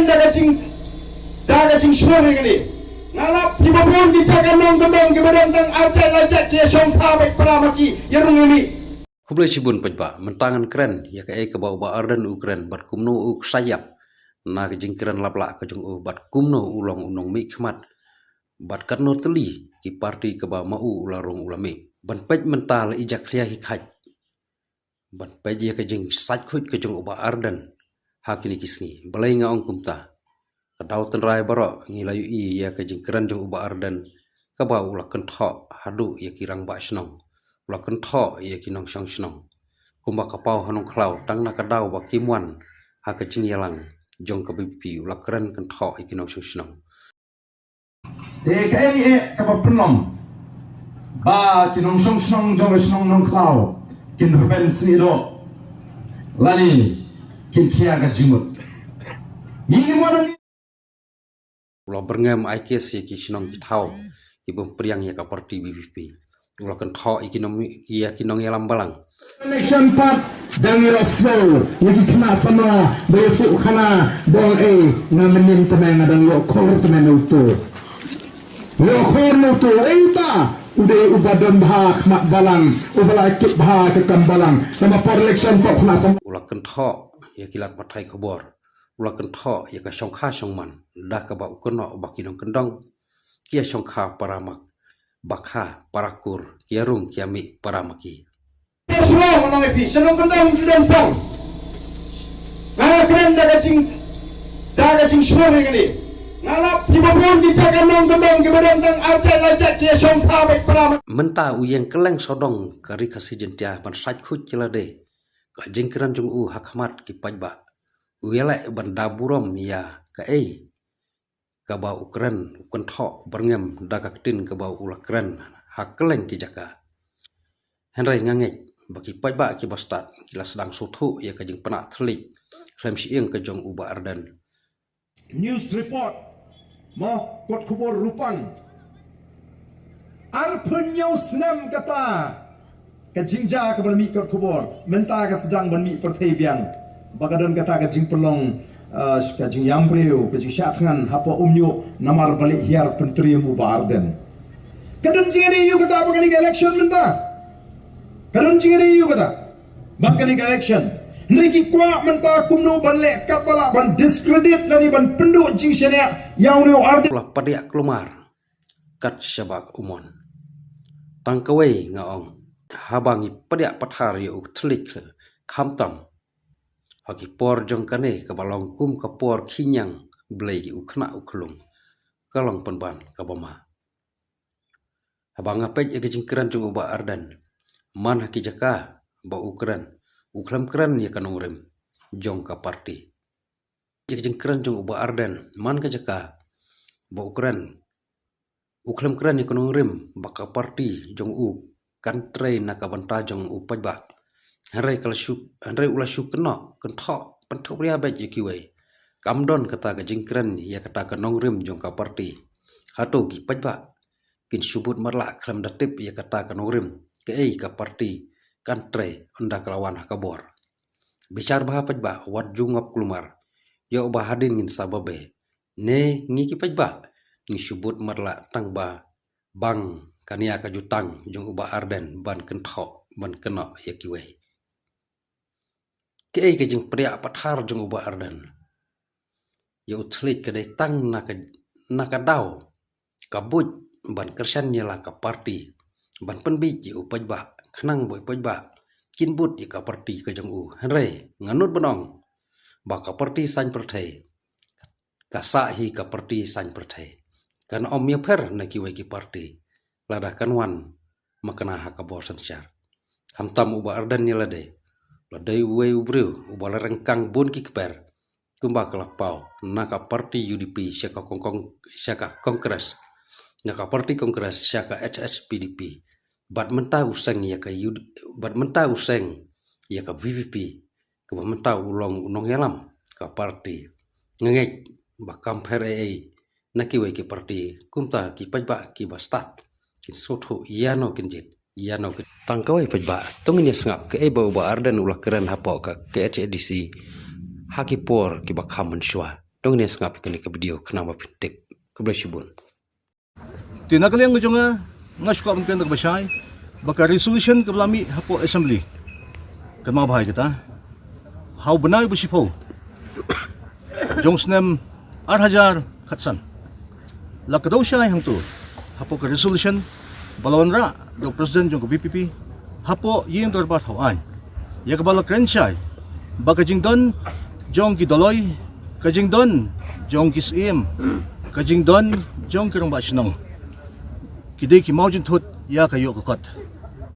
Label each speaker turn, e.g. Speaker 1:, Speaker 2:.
Speaker 1: daga jing suara ini ngalap di babon di cakan nong gedong di badan tang arcai lacak dia songpa baik peramaki yarung ini
Speaker 2: Kublai sibun pejba mentangan keren ya ke bau ba arden ukren bat kumno uk sayap na ke jingkran lapla ke jung bat kumno ulang unong mikmat bat katno teli ki parti ke ba mau ularong ulame ban pej mental ijak klia hikaj ban pej ya ke jing sat khut ke jung ba arden hakini kisni balai nga ong kumta kadau tenrai baro ngilayu i ya ke jingkran jung ba arden ke ba ulak kentho hadu ya kirang ba snong Ula kentho ia kinong syang senong. Kumba kapau hanong klau tang na kadau ba kimwan ha ke jing yalang jong ke bipi ula keren kentho ia kinong syang senong.
Speaker 3: Kai ka ba penom ba kinong syang senong jong senong nong klau kin pensi do lani kin kia ka jimut. Ni mana
Speaker 2: Ula berngam aikes ia ki senong kitau ibung priang ia ka parti bipi. Ula kentho ia kinong yalang balang.
Speaker 3: election part dan irasol yang kena sama befu kana dong ngamenin temen dan yo kor temen utu eta udah ubadon bahak mak balang ubala kip bahak ke balang sama for election pok kena sama
Speaker 2: Ula kentho ia kilat patai kobor. Ula kentho ia ka syongkha syongman dah ka ba ukono ba kinong kendong kia syongkha paramak bakha parakur kiarung kiami paramaki.
Speaker 1: semua menang epi senong kendang judan sang ngalap keren daga jing suara ini ngalap di babon di cakan nong gedong di badan tang arcai lacak dia songpa baik peramaki
Speaker 2: Menta uyang keleng sodong kari kasih jentia ban sat khut jelade ka jingkran jung hakmat ki pajba uyele ban daburom ya ka ka ba ukren ukentho berngem dagak tin ka ba ulakren hak keleng ki jaka henry ngangek baki pajba ki bastat kila sedang suthu ya ka jing penak telik klem sieng ka jong uba ardan
Speaker 3: news report mo kot kubur rupang arpun nyau senam kata ke jingja ke bermi kot kubur menta ke sedang bermi pertebian bagadan kata ke jing pelong ke jing yambreu ke jing syatngan hapa umnyo namar balik hiar penteri muba arden kadang jingri yu kata bagani election menta kadang jingri yu kata bagani election niki kwa menta kumno balik kapala ban discredit lani ban penduk jing syania yang riu arden
Speaker 2: ulah padiak kelumar kat syabak umon tangkawai ngaong habangi padiak pathar yu telik khamtam haki por jong kane ka balong kum ka por khinyang blai di ukhna uklung kalong penban ka bama habanga pej ke jingkran jung uba ardan man haki jaka ba ukran uklam kran ya kanong rem jong ka parti ke jingkran jung uba ardan man ka jaka ba ukran uklam kran ya kanong rem ba ka parti jong u kantre na ka banta jong u pajba Henry ulah syuk kena kentho pentok pria baik je kiwai kamdon kata ke jingkran ya kata ke nongrim jong ka parti hatu ki pajba kin subut marla klam datip ya kata ke nongrim ke ka parti kantre unda kelawan hakabor bicar bah pajba wat jungap kelumar ya ubah hadin ngin sababe ne ngi ki pajba ngi subut marla tang ba bang kania ka jutang jong ubah arden ban kentho ban kena ya kiwai ke jing pria pathar jong uba ardan ya utlik ke dai tang naka dau kabut ban kersan nyala ka parti ban penbi ji upajba khnang boy pajba kinbut ya ka parti ka jong u henre nganut benong ba ka parti san perthai ka sa hi ka parti san perthai kan om ya pher na ki wai ki parti lada kanwan makana ha ka bor sanchar hamtam uba ardan nyala de ladai wei ubreu ubala rengkang bun ki keper kumba kelapau naka parti UDP syaka kongres naka parti kongres syaka HSPDP bat menta useng ya ka bat menta useng ya ka VVP ke menta ulong unong yalam ka parti ngengek ba kamper naki wei ki parti kumta ki pajba ki bastat ki sotho iano kinjit Iano tangkawai pajba tungin ya sengap ke eba uba ardan ulah keren hapok ke HDC haki por ki bakhaman shwa Dong ni sengap kini ke video kenapa pintek kebersibun.
Speaker 4: Tinakaliang ko nga suka mungkin terbasyay baka resolution ke belami hapo assembly kan mabahay kita how benay busipo jong snem arhajar katsan lakadaw siya hang tu hapo ke resolution balawan ra do president jong ke BPP hapo yin dorbat hawan ya kabala krenshay baka jing don jong ki doloy kajing don jong kisim kajing don jong kirong ba sinong kidai ki maujin thut ya kayo kokot